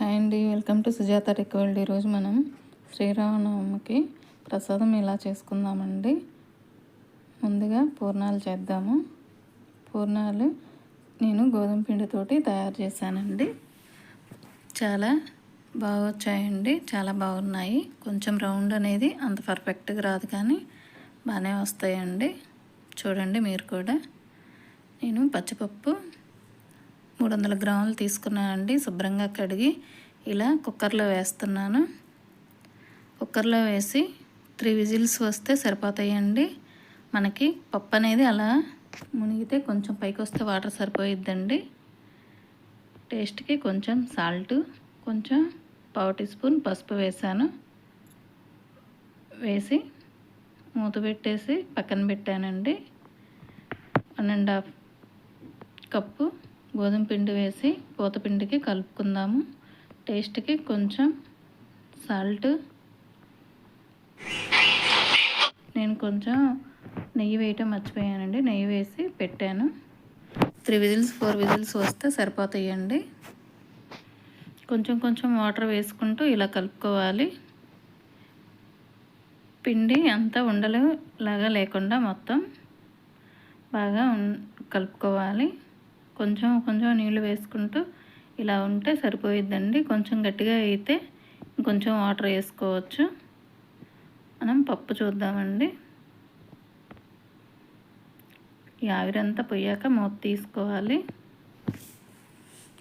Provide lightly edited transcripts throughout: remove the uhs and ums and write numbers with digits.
Hi అండి, welcome to Sujatha tech world. ఈరోజు మనం శ్రీరామనవమికి ప్రసాదం ఎలా చేసుకుందామండి. ముందుగా పూర్ణాలు చేద్దాము. పూర్ణాలు నేను గోధుమ పిండితోటి తయారు చేశానండి. చాలా బాగా వచ్చాయండి, చాలా బాగున్నాయి. కొంచెం రౌండ్ అనేది అంత పర్ఫెక్ట్గా రాదు, కానీ బాగానే వస్తాయండి. చూడండి మీరు కూడా. నేను పచ్చిపప్పు 300 గ్రాములు తీసుకున్నానండి. శుభ్రంగా కడిగి ఇలా కుక్కర్లో వేస్తున్నాను. కుక్కర్లో వేసి 3 విజిల్స్ వస్తే సరిపోతాయండి. మనకి పప్పు అనేది అలా మునిగితే కొంచెం పైకి వస్తే వాటర్ సరిపోయిద్దండి. టేస్ట్కి కొంచెం సాల్ట్, కొంచెం 1/2 టీ స్పూన్ పసుపు వేసాను. వేసి మూత పెట్టేసి పక్కన పెట్టానండి. 1.5 కప్పు గోధుమ పిండి వేసి పూతపిండికి కలుపుకుందాము. టేస్ట్కి కొంచెం సాల్ట్, నేను కొంచెం నెయ్యి వేయటం మర్చిపోయానండి. నెయ్యి వేసి పెట్టాను. 3 విజిల్స్ 4 విజిల్స్ వస్తే సరిపోతాయండి. కొంచెం వాటర్ వేసుకుంటూ ఇలా కలుపుకోవాలి. పిండి అంతా ఉండలు లాగా లేకుండా మొత్తం బాగా కలుపుకోవాలి. కొంచెం నీళ్ళు వేసుకుంటూ ఇలా ఉంటే సరిపోయిద్దండి. కొంచెం గట్టిగా అయితే ఇంకొంచెం వాటర్ వేసుకోవచ్చు. మనం పప్పు చూద్దామండి. ఈ ఆవిరంతా పోయాక మూత తీసుకోవాలి.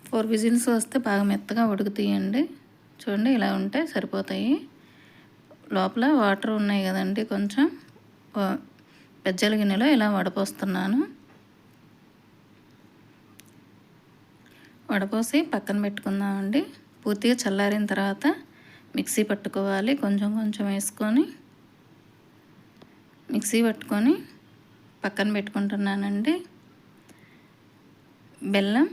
4 విజిల్స్ వస్తే బాగా మెత్తగా ఉడుకుతాయండి. చూడండి, ఇలా ఉంటే సరిపోతాయి. లోపల వాటర్ ఉన్నాయి కదండి, కొంచెం పెద్దల గిన్నెలో ఇలా వడపోస్తున్నాను. వడపోసి పక్కన పెట్టుకుందామండి. పూర్తిగా చల్లారిన తర్వాత మిక్సీ పట్టుకోవాలి. కొంచెం వేసుకొని మిక్సీ పట్టుకొని పక్కన పెట్టుకుంటున్నానండి. బెల్లం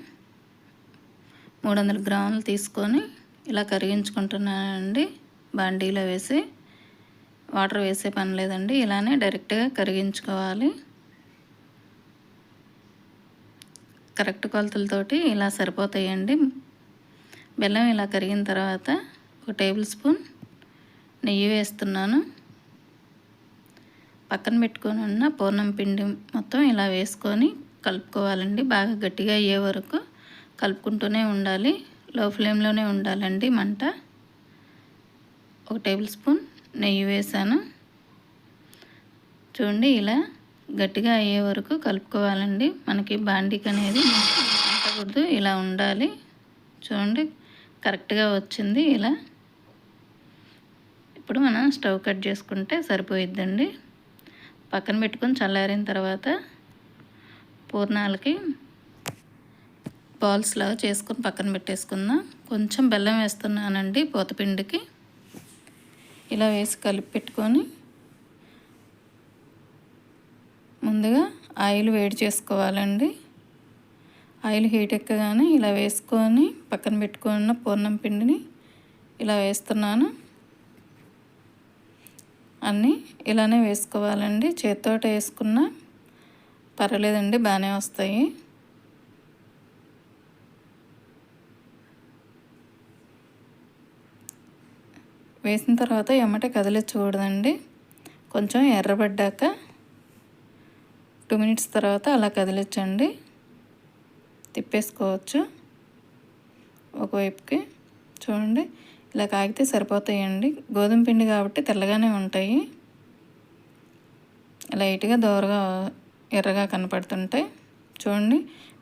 300 గ్రాములు తీసుకొని ఇలా కరిగించుకుంటున్నానండి. బాండీలో వేసి వాటర్ వేసే పని లేదండి, ఇలానే డైరెక్ట్గా కరిగించుకోవాలి. కరెక్ట్ కొలతలతోటి ఇలా సరిపోతాయండి. బెల్లం ఇలా కరిగిన తర్వాత 1 టేబుల్ స్పూన్ నెయ్యి వేస్తున్నాను. పక్కన పెట్టుకొని ఉన్న పూర్ణం పిండి మొత్తం ఇలా వేసుకొని కలుపుకోవాలండి. బాగా గట్టిగా అయ్యే వరకు కలుపుకుంటూనే ఉండాలి. లో ఫ్లేమ్లోనే ఉండాలండి మంట. 1 టేబుల్ స్పూన్ నెయ్యి వేసాను. చూడండి, ఇలా గట్టిగా అయ్యే వరకు కలుపుకోవాలండి. మనకి బాండీకి అనేది అంటకూడదు, ఇలా ఉండాలి. చూడండి, కరెక్ట్గా వచ్చింది. ఇలా ఇప్పుడు మనం స్టవ్ కట్ చేసుకుంటే సరిపోయిద్దండి. పక్కన పెట్టుకొని చల్లారిన తర్వాత పూర్ణాలకి బాల్స్ లాగా చేసుకొని పక్కన పెట్టేసుకుందాం. కొంచెం బెల్లం వేస్తున్నానండి పూతపిండికి. ఇలా వేసి కలిపి పెట్టుకొని ముందుగా ఆయిల్ వేడి చేసుకోవాలండి. ఆయిల్ హీట్ ఎక్కగానే ఇలా వేసుకొని పక్కన పెట్టుకున్న పూర్ణం పిండిని ఇలా వేస్తున్నాను. అన్నీ ఇలానే వేసుకోవాలండి. చేతితో వేసుకున్నా పర్వాలేదండి, బాగానే వస్తాయి. వేసిన తర్వాత ఎమ్మటే కదిలించకూడదండి. కొంచెం ఎర్రబడ్డాక 2 మినిట్స్ తర్వాత అలా కదిలించండి. తిప్పేసుకోవచ్చు ఒకవైపుకి. చూడండి, ఇలా కాగితే సరిపోతాయండి. గోధుమ పిండి కాబట్టి తెల్లగానే ఉంటాయి. లైట్గా దోరగా ఎర్రగా కనపడుతుంటాయి. చూడండి,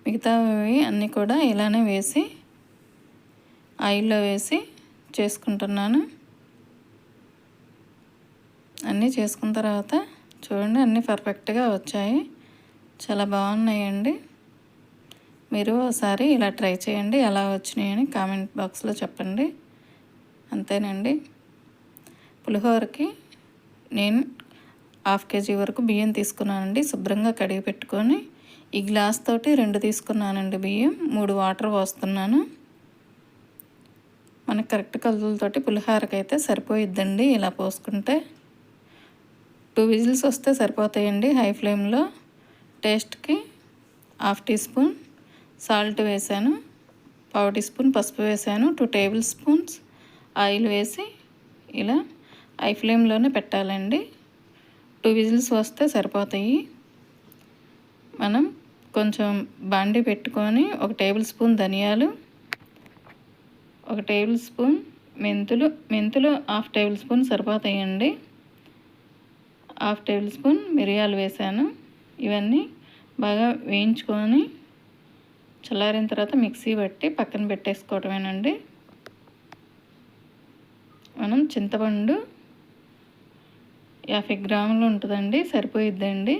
మిగతావి అన్నీ కూడా ఇలానే వేసి ఆయిల్లో వేసి చేసుకుంటున్నాను. అన్నీ చేసుకున్న తర్వాత చూడండి, అన్నీ పర్ఫెక్ట్గా వచ్చాయి. చాలా బాగున్నాయండి. మీరు ఒకసారి ఇలా ట్రై చేయండి. ఎలా వచ్చినాయని కామెంట్ బాక్స్లో చెప్పండి. అంతేనండి. పులిహోరకి నేను 1/2 కేజీ వరకు బియ్యం తీసుకున్నానండి. శుభ్రంగా కడిగి పెట్టుకొని ఈ గ్లాస్ తోటి 2 తీసుకున్నానండి బియ్యం. 3 వాటర్ పోస్తున్నాను. మనకి కరెక్ట్ కొలతలతోటి పులిహోరకైతే సరిపోయిద్దండి ఇలా పోసుకుంటే. 2 విజిల్స్ వస్తే సరిపోతాయండి హై ఫ్లేమ్లో. టేస్ట్కి 1/2 టీ స్పూన్ సాల్ట్ వేసాను. పావు టీ స్పూన్ పసుపు వేసాను. 2 టేబుల్ స్పూన్స్ ఆయిల్ వేసి ఇలా హై ఫ్లేమ్లోనే పెట్టాలండి. 2 విజిల్స్ వస్తే సరిపోతాయి. మనం కొంచెం బాండి పెట్టుకొని 1 టేబుల్ స్పూన్ ధనియాలు, 1 టేబుల్ స్పూన్ మెంతులు 1/2 టేబుల్ స్పూన్ సరిపోతాయండి. 1/2 టేబుల్ స్పూన్ మిరియాలు వేసాను. ఇవన్నీ బాగా వేయించుకొని చల్లారిన తర్వాత మిక్సీ పట్టి పక్కన పెట్టేసుకోవటమేనండి. మనం చింతపండు 50 గ్రాములు ఉంటుందండి, సరిపోయిద్దండి.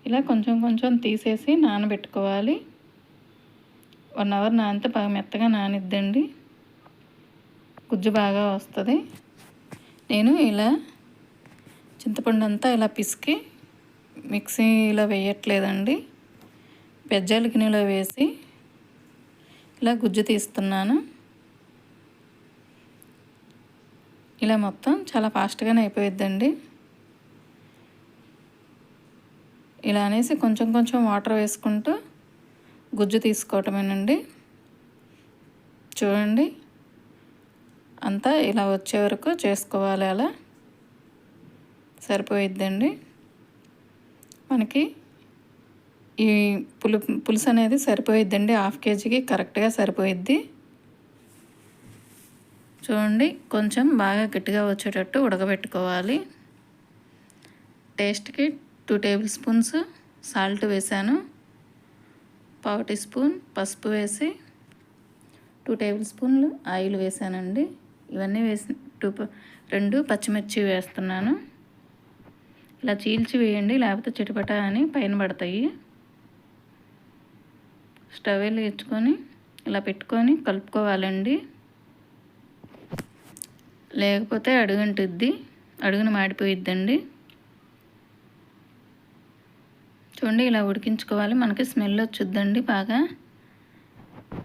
ఇలా కొంచెం కొంచెం తీసేసి నానబెట్టుకోవాలి. 1 అవర్ నానితే బాగా మెత్తగా నానిద్దండి, గుజ్జు బాగా వస్తుంది. నేను ఇలా చింతపండు అంతా ఇలా పిసికి మిక్సీలో వేయట్లేదండి, బెజ్జాల గిన్నెలో వేసి ఇలా గుజ్జు తీస్తున్నాను. ఇలా మొత్తం చాలా ఫాస్ట్గానే అయిపోయిద్దండి. ఇలా అనేసి కొంచెం కొంచెం వాటర్ వేసుకుంటూ గుజ్జు తీసుకోవటమేనండి. చూడండి, అంతా ఇలా వచ్చే వరకు చేసుకోవాలి. అలా సరిపోయిద్దండి మనకి. ఈ పులుసు అనేది సరిపోయిద్దండి, 1/2 కేజీకి కరెక్ట్గా సరిపోయిద్ది. చూడండి, కొంచెం బాగా గట్టిగా వచ్చేటట్టు ఉడకబెట్టుకోవాలి. టేస్ట్కి 2 టేబుల్ స్పూన్స్ సాల్ట్ వేసాను. పావు టీ స్పూన్ పసుపు వేసి 2 టేబుల్ స్పూన్లు ఆయిల్ వేసానండి. ఇవన్నీ వేసి 2 పచ్చిమిర్చి వేస్తున్నాను. ఇలా చీల్చి వేయండి, లేకపోతే చిటపట అని పైన పడతాయి. స్టవ్ వెలిగించుకొని ఇలా పెట్టుకొని కలుపుకోవాలండి, లేకపోతే అడుగంటుద్ది, అడుగున మాడిపోయిద్దండి. చూడండి, ఇలా ఉడికించుకోవాలి. మనకి స్మెల్ వచ్చుద్దండి, బాగా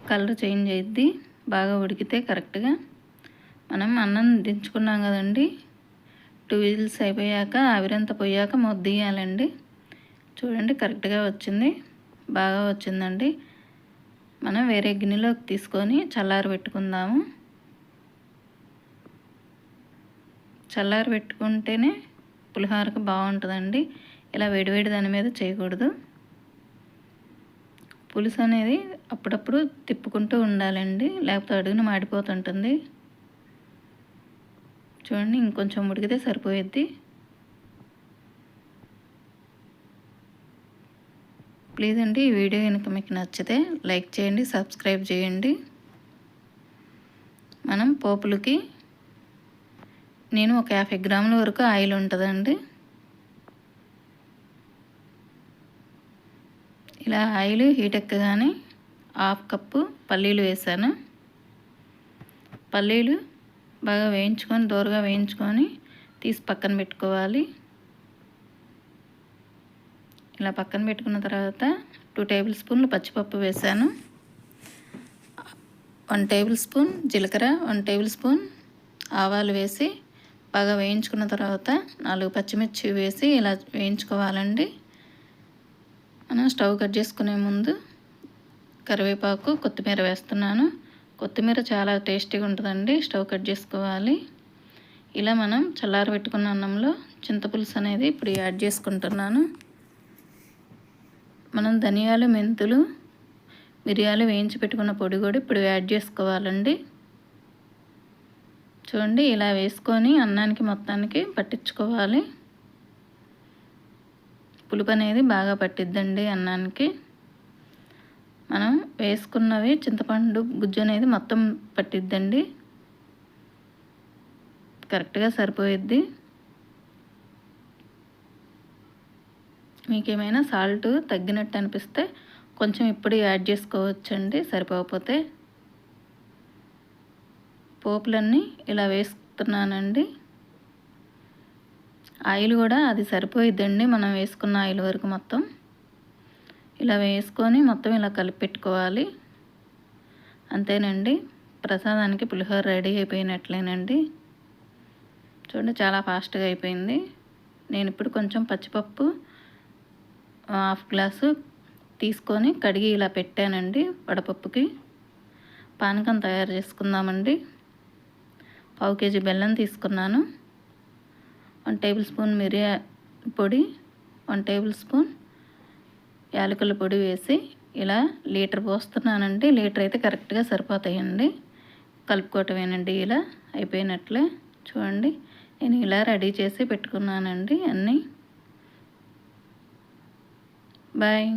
కలర్ చేంజ్ అయ్యిద్ది బాగా ఉడికితే. కరెక్ట్గా మనం అన్నం దించుకున్నాం కదండి, 2 విజిల్స్ అయిపోయాక ఆవిరంతా పోయాక మూత తీయాలండి. చూడండి, కరెక్ట్గా వచ్చింది, బాగా వచ్చిందండి. మనం వేరే గిన్నెలోకి తీసుకొని చల్లారి పెట్టుకుందాము. చల్లారి పెట్టుకుంటేనే పులిహోరకు బాగుంటుందండి. ఇలా వేడివేడి దాని మీద చేయకూడదు. పులుసు అనేది అప్పుడప్పుడు తిప్పుకుంటూ ఉండాలండి, లేకపోతే అడుగున మాడిపోతుంటుంది. చూడండి, ఇంకొంచెం ఉడికితే సరిపోయిద్ది. ప్లీజ్ అండి, ఈ వీడియో కనుక మీకు నచ్చితే లైక్ చేయండి, సబ్స్క్రైబ్ చేయండి. మనం పోపులకి నేను ఒక 50 గ్రాముల వరకు ఆయిల్ ఉంటుందండి. ఇలా ఆయిల్ హీట్ ఎక్కగానే 1/2 కప్పు పల్లీలు వేసాను. పల్లీలు బాగా వేయించుకొని దోరగా వేయించుకొని తీసి పక్కన పెట్టుకోవాలి. ఇలా పక్కన పెట్టుకున్న తర్వాత 2 టేబుల్ స్పూన్లు పచ్చిపప్పు వేసాను. 1 టేబుల్ స్పూన్ జీలకర్ర, 1 టేబుల్ స్పూన్ ఆవాలు వేసి బాగా వేయించుకున్న తర్వాత 4 పచ్చిమిర్చి వేసి ఇలా వేయించుకోవాలండి. మనం స్టవ్ కట్ చేసుకునే ముందు కరివేపాకు, కొత్తిమీర వేస్తున్నాను. కొత్తిమీర చాలా టేస్టీగా ఉంటుందండి, స్టవ్ కట్ చేసుకోవాలి. ఇలా మనం చల్లారబెట్టుకున్న అన్నంలో చింతపులుసు అనేది ఇప్పుడు యాడ్ చేసుకుంటున్నాను. మనం ధనియాలు, మెంతులు, మిరియాలు వేయించి పెట్టుకున్న పొడి కూడా ఇప్పుడు యాడ్ చేసుకోవాలండి. చూడండి, ఇలా వేసుకొని అన్నానికి మొత్తానికి పట్టించుకోవాలి. పులుపు అనేది బాగా పట్టిద్దండి అన్నానికి. మనం వేసుకున్నవి చింతపండు గుజ్జు అనేది మొత్తం పట్టిద్దండి, కరెక్ట్గా సరిపోయిద్ది. మీకేమైనా సాల్ట్ తగ్గినట్టు అనిపిస్తే కొంచెం ఇప్పుడు యాడ్ చేసుకోవచ్చండి, సరిపోకపోతే. పోపులన్నీ ఇలా వేస్తున్నానండి. ఆయిల్ కూడా అది సరిపోయిద్దండి, మనం వేసుకున్న ఆయిల్ వరకు మొత్తం ఇలా వేసుకొని మొత్తం ఇలా కలిపి పెట్టుకోవాలి. అంతేనండి, ప్రసాదానికి పులిహోర రెడీ అయిపోయినట్లేనండి. చూడండి, చాలా ఫాస్ట్గా అయిపోయింది. నేను ఇప్పుడు కొంచెం పచ్చిపప్పు 1/2 గ్లాసు తీసుకొని కడిగి ఇలా పెట్టానండి వడపప్పుకి. పానకం తయారు చేసుకుందామండి. 1/2 కేజీ బెల్లం తీసుకున్నాను. 1 టేబుల్ స్పూన్ మిరియా పొడి, 1 టేబుల్ స్పూన్ యాలకుల పొడి వేసి ఇలా లీటర్ పోస్తున్నానండి. లీటర్ అయితే కరెక్ట్గా సరిపోతాయండి. కలుపుకోవటమేనండి. ఇలా అయిపోయినట్లే చూడండి. నేను ఇలా రెడీ చేసి పెట్టుకున్నానండి అన్నీ. బాయ్.